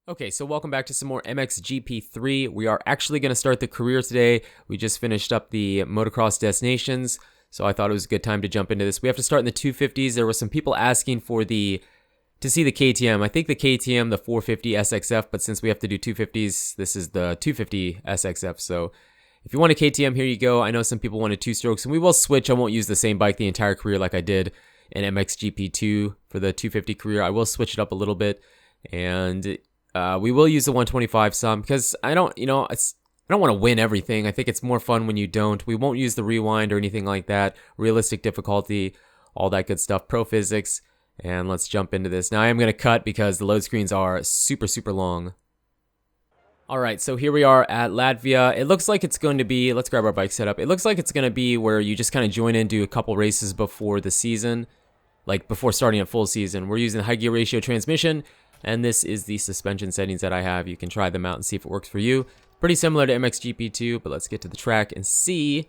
Okay, so welcome back to some more MXGP3. We are actually going to start the career today. We just finished up the Motocross Destinations, so I thought it was a good time to jump into this. We have to start in the 250s. There were some people asking for to see the KTM. I think the KTM, the 450 SXF, but since we have to do 250s, this is the 250 SXF. So if you want a KTM, here you go. I know some people wanted two strokes, and we will switch. I won't use the same bike the entire career like I did in MXGP2 for the 250 career. I will switch it up a little bit, and we will use the 125 some because I don't want to win everything. I think it's more fun when you don't. We won't use the rewind or anything like that. Realistic difficulty, all that good stuff. Pro physics, and let's jump into this. Now I am going to cut because the load screens are super, super long. Alright, so here we are at Latvia. It looks like it's going to be, let's grab our bike setup. It looks like it's going to be where you just kind of join in, do a couple races before the season, like before starting a full season. We're using the high gear ratio transmission. And this is the suspension settings that I have. You can try them out and see if it works for you. Pretty similar to MXGP2, but let's get to the track and see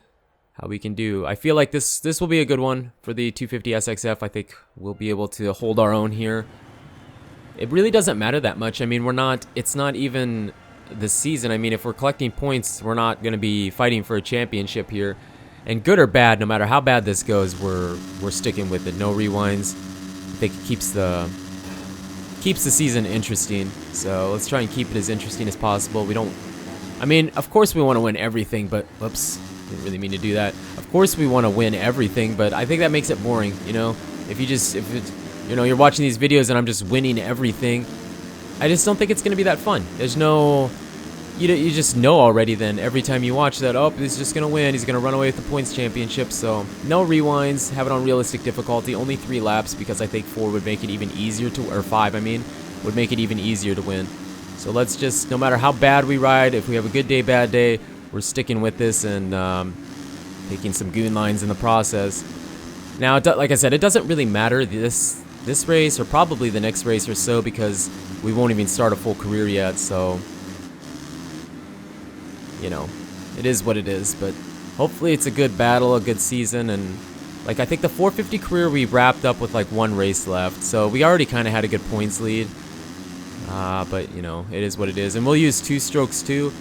how we can do. I feel like this will be a good one for the 250 SXF. I think we'll be able to hold our own here. It really doesn't matter that much. I mean, it's not even the season. I mean, if we're collecting points, we're not going to be fighting for a championship here. And good or bad, no matter how bad this goes, we're sticking with it. No rewinds. I think it keeps the season interesting, so let's try and keep it as interesting as possible. I mean, of course we want to win everything, but, whoops, didn't really mean to do that. Of course we want to win everything, but I think that makes it boring, you know? If you're watching these videos and I'm just winning everything, I just don't think it's going to be that fun. There's no, you just know already then, every time you watch that, oh, he's just going to win, he's going to run away with the points championship, so no rewinds, have it on realistic difficulty, only 3 laps, because I think 4 would make it even easier or 5, I mean, would make it even easier to win. So let's just, no matter how bad we ride, if we have a good day, bad day, we're sticking with this and taking some goon lines in the process. Now, like I said, it doesn't really matter this race, or probably the next race or so, because we won't even start a full career yet, so you know, it is what it is, but hopefully it's a good battle, a good season, and like I think the 450 career we wrapped up with like 1 race left, so we already kind of had a good points lead, but you know, it is what it is, and we'll use 2 strokes too.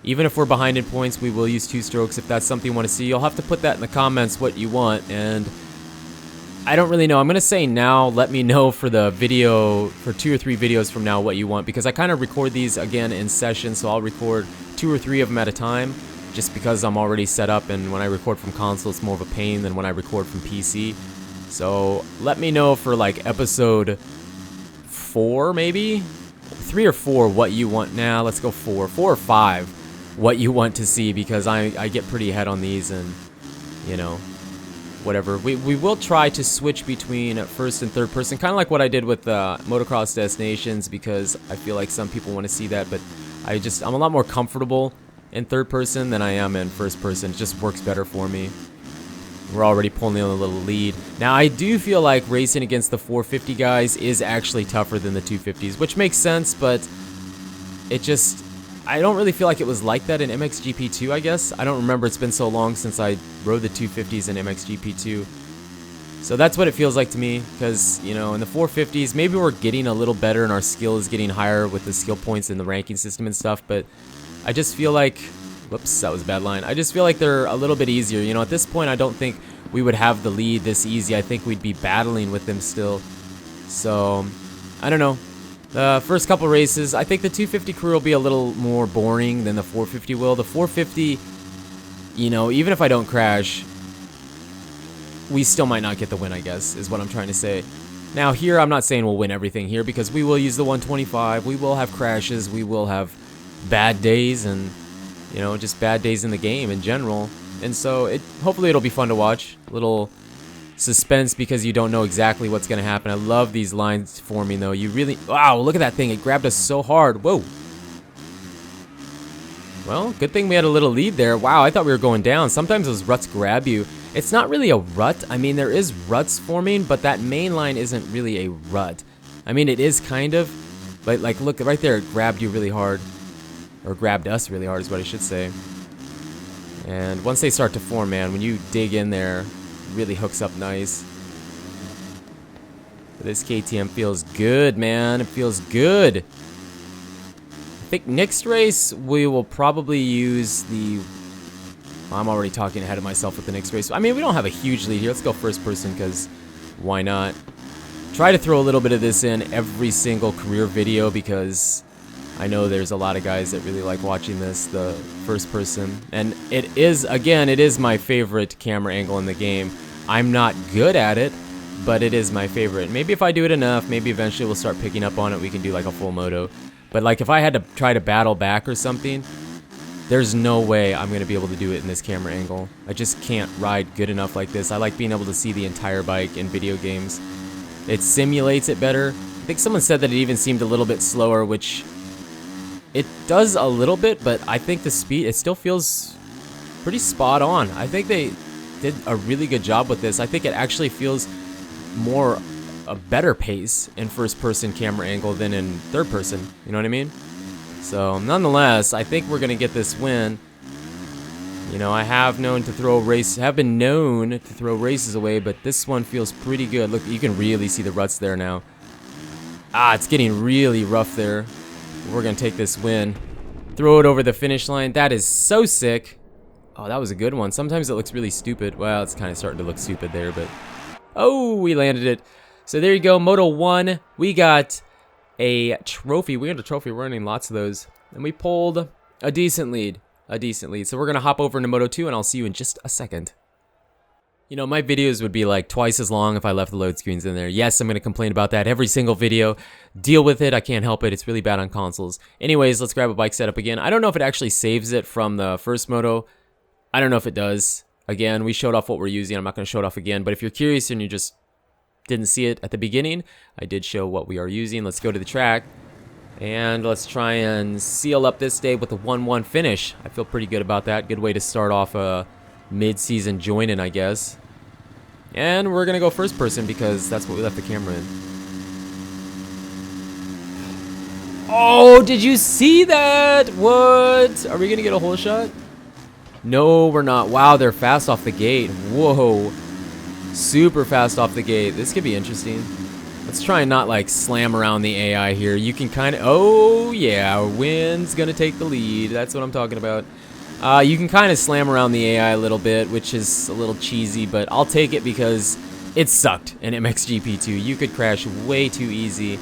Even if we're behind in points, we will use 2 strokes if that's something you want to see. You'll have to put that in the comments what you want, and I don't really know. I'm going to say now, let me know for the video, for 2 or 3 videos from now what you want, because I kind of record these again in session, so I'll record 2 or 3 of them at a time, just because I'm already set up, and when I record from console, it's more of a pain than when I record from PC. So let me know for like episode 4, maybe 3 or 4, what you want. Now let's go 4 or 5, what you want to see, because I get pretty ahead on these, and you know, whatever. We will try to switch between first and third person, kind of like what I did with Motocross Destinations, because I feel like some people want to see that, but I'm a lot more comfortable in third person than I am in first person. It just works better for me. We're already pulling on a little lead. Now, I do feel like racing against the 450 guys is actually tougher than the 250s, which makes sense, but I don't really feel like it was like that in MXGP2, I guess. I don't remember. It's been so long since I rode the 250s in MXGP2. So that's what it feels like to me, because, you know, in the 450s, maybe we're getting a little better and our skill is getting higher with the skill points in the ranking system and stuff, but I just feel like, whoops, that was a bad line. I just feel like they're a little bit easier. You know, at this point, I don't think we would have the lead this easy. I think we'd be battling with them still. So, I don't know. The first couple races, I think the 250 crew will be a little more boring than the 450 will. The 450, you know, even if I don't crash, we still might not get the win, I guess, is what I'm trying to say. Now here, I'm not saying we'll win everything here, because we will use the 125, we will have crashes, we will have bad days, and, you know, just bad days in the game in general. And so, hopefully it'll be fun to watch. A little suspense, because you don't know exactly what's going to happen. I love these lines forming, though. Wow, look at that thing. It grabbed us so hard. Whoa. Well, good thing we had a little lead there. Wow, I thought we were going down. Sometimes those ruts grab you. It's not really a rut. I mean, there is ruts forming, but that main line isn't really a rut. I mean, it is kind of, but like, look, right there, it grabbed you really hard. Or grabbed us really hard is what I should say. And once they start to form, man, when you dig in there, it really hooks up nice. This KTM feels good, man. It feels good. I think next race we will probably use the... I'm already talking ahead of myself with the next race. I mean, we don't have a huge lead here. Let's go first person because why not? Try to throw a little bit of this in every single career video because I know there's a lot of guys that really like watching this, the first person. And it is, again, it is my favorite camera angle in the game. I'm not good at it, but it is my favorite. Maybe if I do it enough, maybe eventually we'll start picking up on it. We can do like a full moto. But like if I had to try to battle back or something, there's no way I'm going to be able to do it in this camera angle. I just can't ride good enough like this. I like being able to see the entire bike in video games. It simulates it better. I think someone said that it even seemed a little bit slower, which it does a little bit, but I think the speed, it still feels pretty spot on. I think they did a really good job with this. I think it actually feels more a better pace in first person camera angle than in third person. You know what I mean? So nonetheless, I think we're gonna get this win. You know, I have been known to throw races away, but this one feels pretty good. Look, you can really see the ruts there now. It's getting really rough there. We're gonna take this win. Throw it over the finish line. That is so sick. Oh, that was a good one. Sometimes it looks really stupid. Well, it's kind of starting to look stupid there, but... Oh, we landed it. So there you go, Moto 1. We got a trophy. We got a trophy. We're earning lots of those. And we pulled a decent lead. So we're going to hop over into Moto 2, and I'll see you in just a second. You know, my videos would be like twice as long if I left the load screens in there. Yes, I'm going to complain about that every single video. Deal with it. I can't help it. It's really bad on consoles. Anyways, let's grab a bike setup again. I don't know if it actually saves it from the first Moto. I don't know if it does. Again, we showed off what we're using. I'm not going to show it off again. But if you're curious and you just didn't see it at the beginning, I did show what we are using. Let's go to the track. And let's try and seal up this day with a 1-1 finish. I feel pretty good about that. Good way to start off a mid-season join-in, I guess. And we're going to go first person because that's what we left the camera in. Oh, did you see that? What? Are we going to get a whole shot? No, we're not. Wow, they're fast off the gate. Whoa. Super fast off the gate. This could be interesting. Let's try and not like slam around the AI here. You can kind of... Oh, yeah. Wind's going to take the lead. That's what I'm talking about. You can kind of slam around the AI a little bit, which is a little cheesy, but I'll take it because it sucked in MXGP2. You could crash way too easy.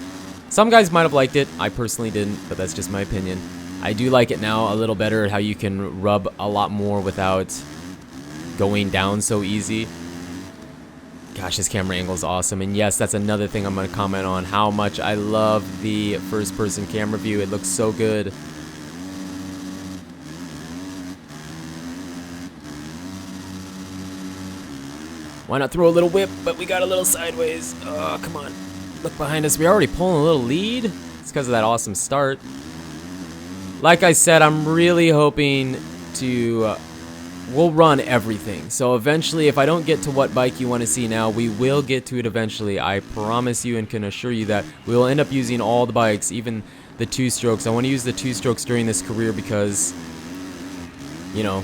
Some guys might have liked it. I personally didn't, but that's just my opinion. I do like it now a little better, how you can rub a lot more without going down so easy. Gosh, this camera angle is awesome. And yes, that's another thing I'm going to comment on, how much I love the first-person camera view. It looks so good. Why not throw a little whip? But we got a little sideways. Oh, come on. Look behind us. We're already pulling a little lead. It's because of that awesome start. Like I said, I'm really hoping to... we'll run everything. So eventually, if I don't get to what bike you want to see now, we will get to it eventually. I promise you and can assure you that we will end up using all the bikes, even the two-strokes. I want to use the two-strokes during this career because, you know,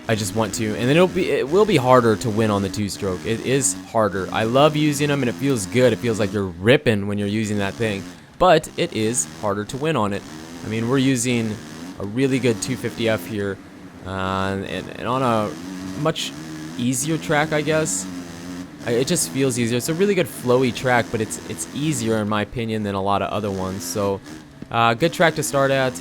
I just want to. And then it will be harder to win on the two-stroke. It is harder. I love using them and it feels good. It feels like you're ripping when you're using that thing. But it is harder to win on it. I mean, we're using a really good 250F here. And on a much easier track, I guess. It just feels easier. It's a really good flowy track, but it's easier in my opinion than a lot of other ones. So, good track to start at.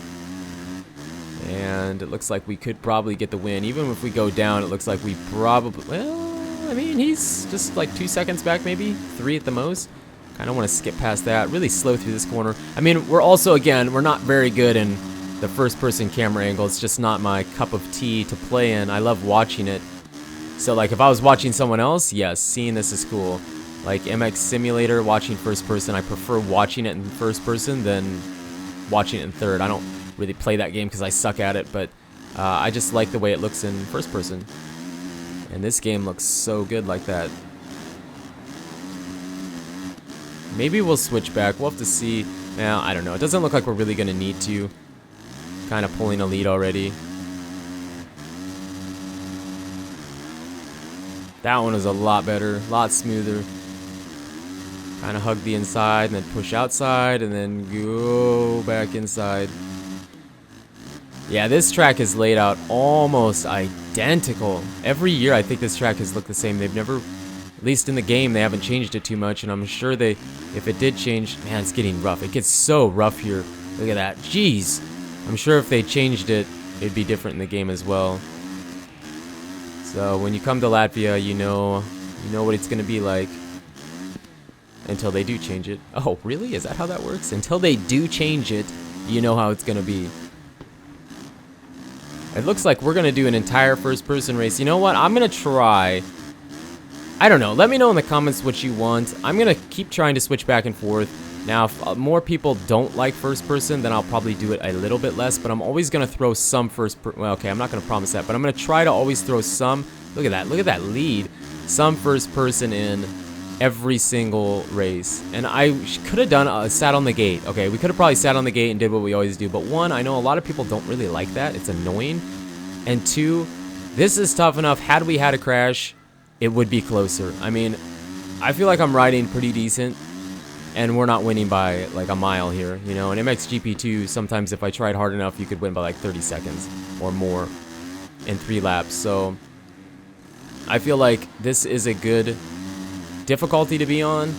And it looks like we could probably get the win. Even if we go down, it looks like we probably... Well, I mean, he's just like 2 seconds back, maybe 3 at the most. Kind of want to skip past that. Really slow through this corner. I mean, we're also, again, we're not very good in the first-person camera angle. It's just not my cup of tea to play in. I love watching it. So, like, if I was watching someone else, yes, seeing this is cool. Like MX Simulator, watching first person, I prefer watching it in first person than watching it in third. I don't really play that game because I suck at it, but I just like the way it looks in first person. And this game looks so good like that. Maybe we'll switch back. We'll have to see. Now, I don't know. It doesn't look like we're really going to need to. Kind of pulling a lead already. That one was a lot better. A lot smoother. Kind of hug the inside and then push outside and then go back inside. Yeah, this track is laid out almost identical. Every year I think this track has looked the same. They've never, at least in the game, they haven't changed it too much, and I'm sure they, if it did change, man, it's getting rough. It gets so rough here. Look at that. Jeez. I'm sure if they changed it, it'd be different in the game as well. So when you come to Latvia, you know what it's gonna be like. Until they do change it. Oh, really? Is that how that works? Until they do change it, you know how it's gonna be. It looks like we're gonna do an entire first-person race. You know what? I'm gonna try. I don't know. Let me know in the comments what you want. I'm gonna keep trying to switch back and forth. Now, if more people don't like first-person, then I'll probably do it a little bit less. But I'm always gonna throw some well, okay, I'm not gonna promise that, but I'm gonna try to always throw some. Look at that. Look at that lead. Some first-person in every single race. And I could have done sat on the gate. Okay, we could have probably sat on the gate and did what we always do. But one, I know a lot of people don't really like that. It's annoying. And two, this is tough enough. Had we had a crash, it would be closer. I mean, I feel like I'm riding pretty decent, and we're not winning by like a mile here. You know, in MXGP2, sometimes if I tried hard enough, you could win by like 30 seconds or more in 3 laps. So I feel like this is a good difficulty to be on,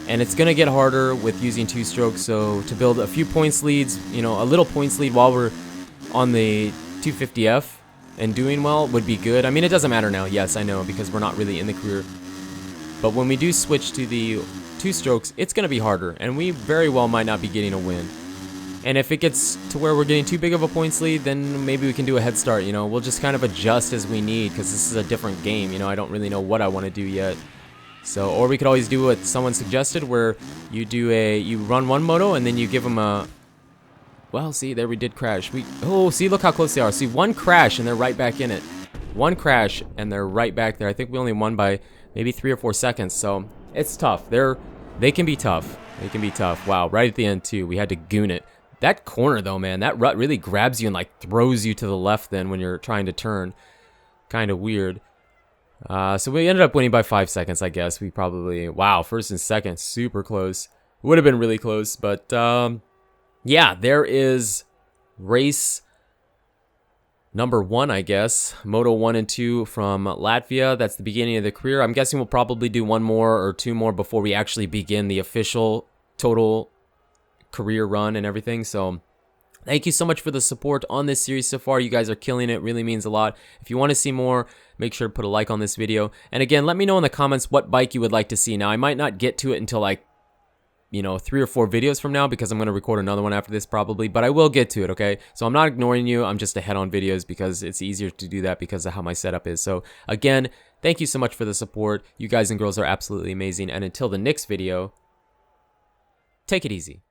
and it's gonna get harder with using 2 strokes. So to build a few points leads, you know, a little points lead while we're on the 250F and doing well would be good. I mean, it doesn't matter now, yes, I know, because we're not really in the career, but when we do switch to the 2 strokes, it's gonna be harder, and we very well might not be getting a win. And if it gets to where we're getting too big of a points lead, then maybe we can do a head start. You know, we'll just kind of adjust as we need, because this is a different game. You know, I don't really know what I want to do yet. So, or we could always do what someone suggested, where you run one moto and then you give them a, well, see, there we did crash. Oh, see, look how close they are. See, one crash and they're right back in it. One crash and they're right back there. I think we only won by maybe 3 or 4 seconds. So it's tough. They can be tough. They can be tough. Wow, right at the end too. We had to goon it. That corner though, man, that rut really grabs you and like throws you to the left then when you're trying to turn. Kind of weird. So we ended up winning by 5 seconds, I guess. We probably, wow, first and second, super close. Would have been really close, but yeah, there is race number 1, I guess. Moto 1 and 2 from Latvia. That's the beginning of the career. I'm guessing we'll probably do 1 more or 2 more before we actually begin the official total career run and everything. So thank you so much for the support on this series so far. You guys are killing it. It really means a lot. If you want to see more, make sure to put a like on this video. And again, let me know in the comments what bike you would like to see. Now, I might not get to it until like, you know, 3 or 4 videos from now, because I'm going to record another one after this probably, but I will get to it, okay? So I'm not ignoring you. I'm just ahead on videos because it's easier to do that because of how my setup is. So again, thank you so much for the support. You guys and girls are absolutely amazing. And until the next video, take it easy.